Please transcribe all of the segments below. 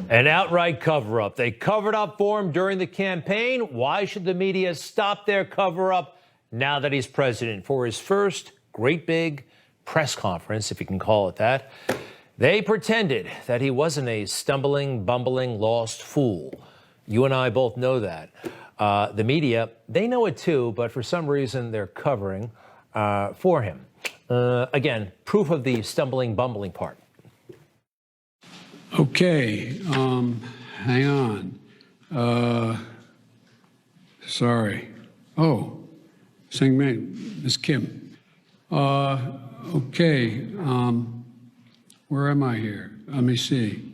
An outright cover-up. They covered up for him during the campaign. Why should the media stop their cover-up now that he's president? For his first great big press conference, if you can call it that, they pretended that he wasn't a stumbling, bumbling, lost fool. You and I both know that. The media, they know it too, but for some reason they're covering for him. Again, proof of the stumbling, bumbling part. Okay, hang on. Sorry. Oh, sing me, Miss Kim. Okay, where am I here? Let me see.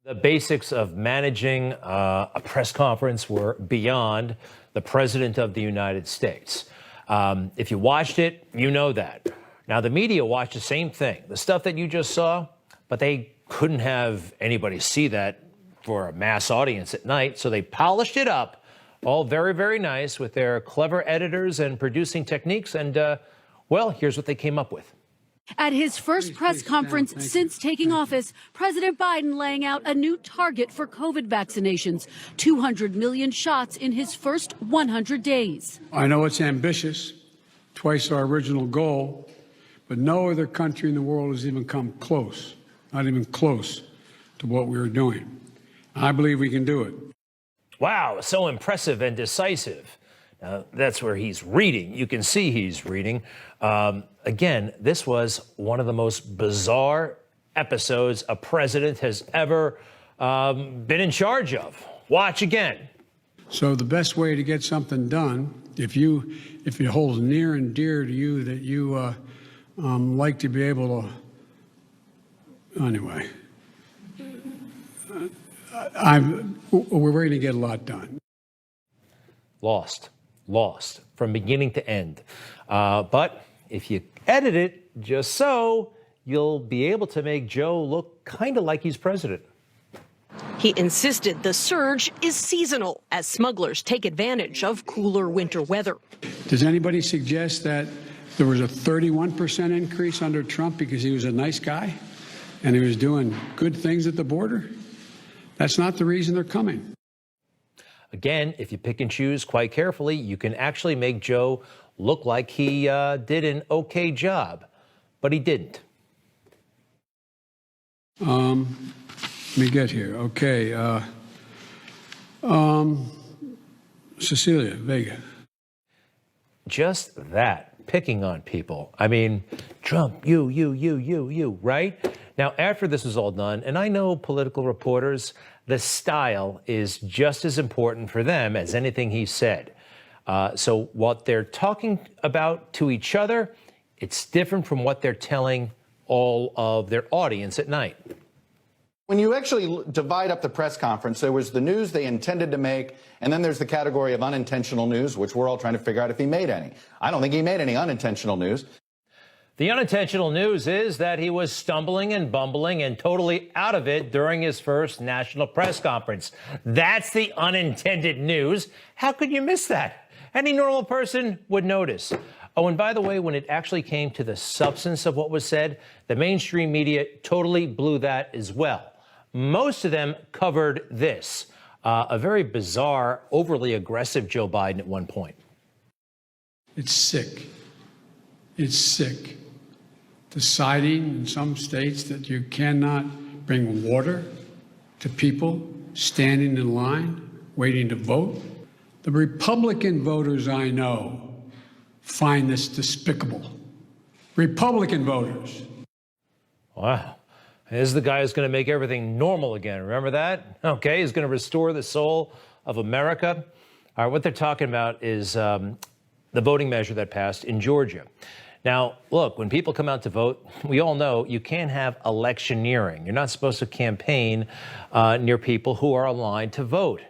The basics of managing a press conference were beyond the President of the United States. If you watched it, you know that. Now, the media watched the same thing, the stuff that you just saw, but they couldn't have anybody see that for a mass audience at night, so they polished it up, all very, very nice with their clever editors and producing techniques, and, well, here's what they came up with. At his first press conference since taking office, President Biden laying out a new target for COVID vaccinations, 200 million shots in his first 100 days. I know it's ambitious, twice our original goal, but no other country in the world has even come close, not even close to what we're doing. I believe we can do it. Wow, so impressive and decisive. That's where he's reading. You can see he's reading. Again, this was one of the most bizarre episodes a president has ever been in charge of. Watch again. So the best way to get something done, if it holds near and dear to you that you like to be able to, anyway, we're going to get a lot done. Lost from beginning to end. But if you edit it just so, you'll be able to make Joe look kind of like he's president. He insisted the surge is seasonal as smugglers take advantage of cooler winter weather. Does anybody suggest that there was a 31% increase under Trump because he was a nice guy and he was doing good things at the border? That's not the reason they're coming. Again, if you pick and choose quite carefully, you can actually make Joe look like he did an okay job, but he didn't. Let me get here. Okay. Cecilia Vega. Just that, picking on people. I mean, Trump, you, right? Now, after this is all done, and I know political reporters, the style is just as important for them as anything he said. So what they're talking about to each other, it's different from what they're telling all of their audience at night. When you actually divide up the press conference, there was the news they intended to make, and then there's the category of unintentional news, which we're all trying to figure out if he made any. I don't think he made any unintentional news. The unintentional news is that he was stumbling and bumbling and totally out of it during his first national press conference. That's the unintended news. How could you miss that? Any normal person would notice. Oh, and by the way, when it actually came to the substance of what was said, the mainstream media totally blew that as well. Most of them covered this, a very bizarre, overly aggressive Joe Biden at one point. It's sick. It's sick. Deciding in some states that you cannot bring water to people standing in line, waiting to vote. The Republican voters I know find this despicable. Republican voters. Wow. This is the guy who's going to make everything normal again. Remember that? Okay, he's going to restore the soul of America. All right, what they're talking about is the voting measure that passed in Georgia. Now, look, when people come out to vote, we all know you can't have electioneering. You're not supposed to campaign near people who are aligned to vote.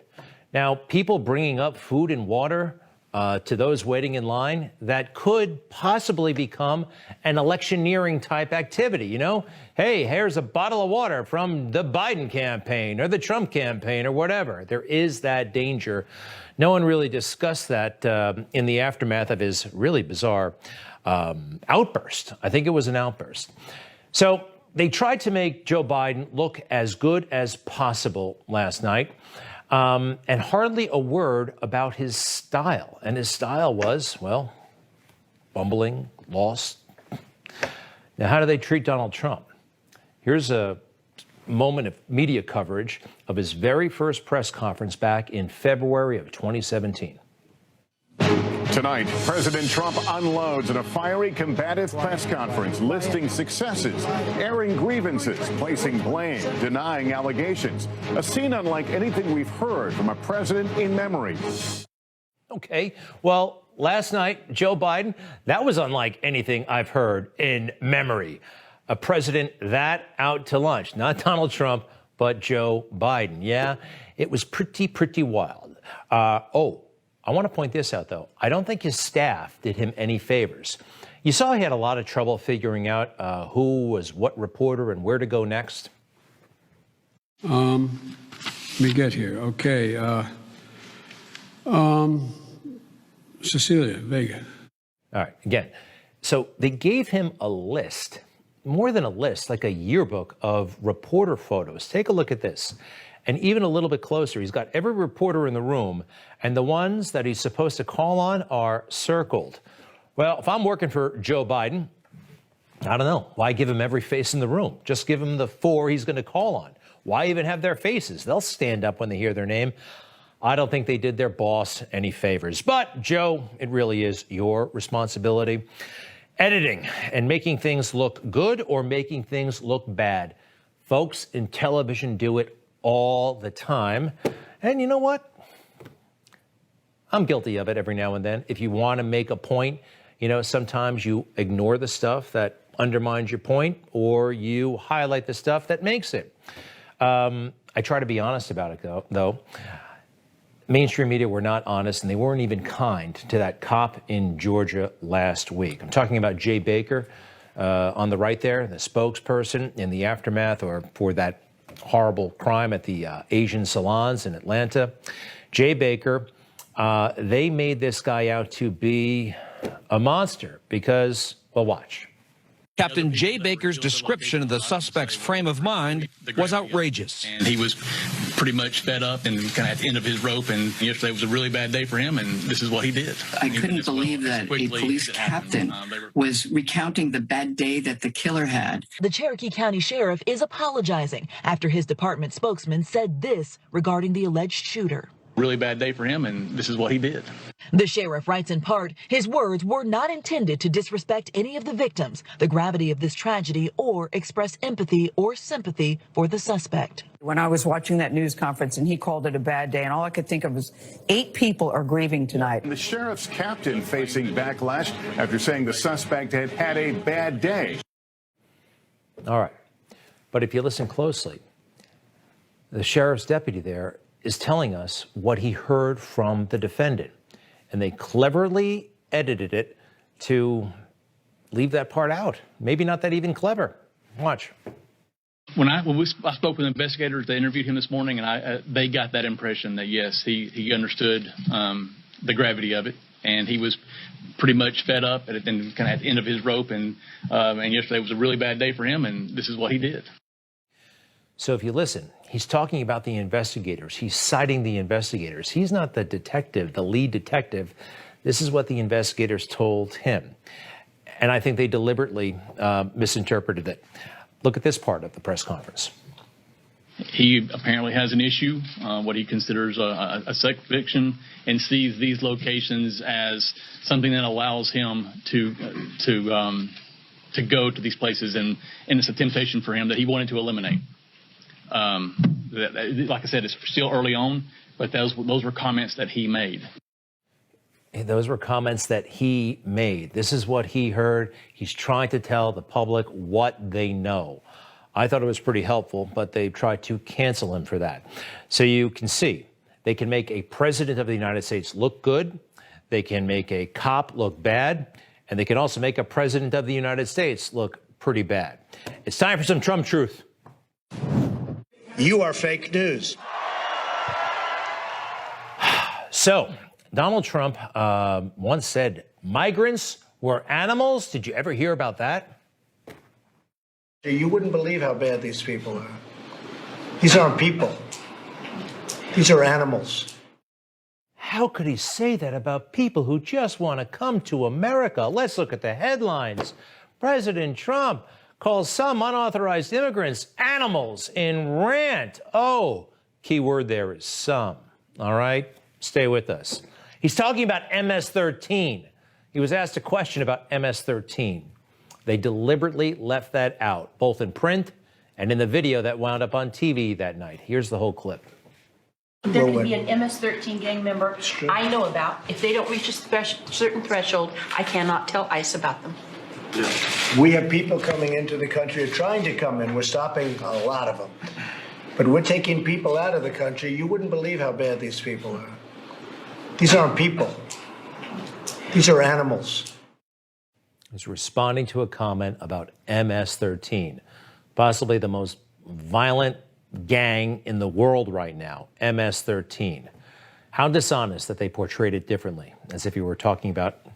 Now, people bringing up food and water to those waiting in line, that could possibly become an electioneering type activity. You know, hey, here's a bottle of water from the Biden campaign or the Trump campaign or whatever. There is that danger. No one really discussed that in the aftermath of his really bizarre outburst. I think it was an outburst. So they tried to make Joe Biden look as good as possible last night, and hardly a word about his style. And his style was, well, bumbling, lost. Now, how do they treat Donald Trump? Here's a moment of media coverage of his very first press conference back in February of 2017. Tonight, President Trump unloads in a fiery, combative press conference, listing successes, airing grievances, placing blame, denying allegations. A scene unlike anything we've heard from a president in memory. Okay, well, last night, Joe Biden, that was unlike anything I've heard in memory. A president that out to lunch, not Donald Trump, but Joe Biden. Yeah, it was pretty wild. I want to point this out, though. I don't think his staff did him any favors. You saw he had a lot of trouble figuring out who was what reporter and where to go next. Let me get here. Okay. Cecilia Vega. All right, again. So they gave him a list, more than a list, like a yearbook of reporter photos. Take a look at this. And even a little bit closer, he's got every reporter in the room, and the ones that he's supposed to call on are circled. Well, if I'm working for Joe Biden, I don't know. Why give him every face in the room? Just give him the 4 he's going to call on. Why even have their faces? They'll stand up when they hear their name. I don't think they did their boss any favors. But, Joe, it really is your responsibility. Editing and making things look good or making things look bad. Folks in television do it all the time. And you know what? I'm guilty of it every now and then. If you want to make a point, you know, sometimes you ignore the stuff that undermines your point, or you highlight the stuff that makes it. I try to be honest about it, though. Mainstream media were not honest, and they weren't even kind to that cop in Georgia last week. I'm talking about Jay Baker on the right there, the spokesperson in the aftermath or for that horrible crime at the Asian salons in Atlanta. Jay Baker, they made this guy out to be a monster because, well, watch. Captain Jay Baker's description of the suspect's frame of mind was outrageous. And he was pretty much fed up and kind of at the end of his rope, and yesterday was a really bad day for him, and this is what he did. I couldn't believe that a police captain was recounting the bad day that the killer had. The Cherokee County Sheriff is apologizing after his department spokesman said this regarding the alleged shooter. Really bad day for him, and this is what he did. The sheriff writes in part, his words were not intended to disrespect any of the victims, the gravity of this tragedy, or express empathy or sympathy for the suspect. When I was watching that news conference and he called it a bad day, and all I could think of was 8 people are grieving tonight. The sheriff's captain facing backlash after saying the suspect had had a bad day. All right. But if you listen closely, the sheriff's deputy there is telling us what he heard from the defendant. And they cleverly edited it to leave that part out. Maybe not that even clever. Watch. When I spoke with investigators, they interviewed him this morning, and they got that impression that, yes, he understood the gravity of it, and he was pretty much fed up and kind of at the end of his rope, and yesterday was a really bad day for him, and this is what he did. So if you listen, he's talking about the investigators. He's citing the investigators. He's not the detective, the lead detective. This is what the investigators told him. And I think they deliberately misinterpreted it. Look at this part of the press conference. He apparently has an issue, what he considers a sex addiction, and sees these locations as something that allows him to go to these places, and it's a temptation for him that he wanted to eliminate. Like I said, it's still early on, but those were comments that he made. Those were comments that he made. This is what he heard. He's trying to tell the public what they know. I thought it was pretty helpful, but they tried to cancel him for that. So you can see, they can make a president of the United States look good. They can make a cop look bad. And they can also make a president of the United States look pretty bad. It's time for some Trump truth. You are fake news. So, Donald Trump once said migrants were animals. Did you ever hear about that? You wouldn't believe how bad these people are. These aren't people. These are animals. How could he say that about people who just want to come to America? Let's look at the headlines. President Trump calls some unauthorized immigrants animals in rant. Oh, key word there is some. All right, stay with us. He's talking about MS-13. He was asked a question about MS-13. They deliberately left that out, both in print and in the video that wound up on TV that night. Here's the whole clip. There can be an MS-13 gang member I know about. If they don't reach a certain threshold, I cannot tell ICE about them. We have people coming into the country, or trying to come in. We're stopping a lot of them. But we're taking people out of the country. You wouldn't believe how bad these people are. These aren't people. These are animals. He's responding to a comment about MS-13, possibly the most violent gang in the world right now, MS-13. How dishonest that they portrayed it differently, as if you were talking about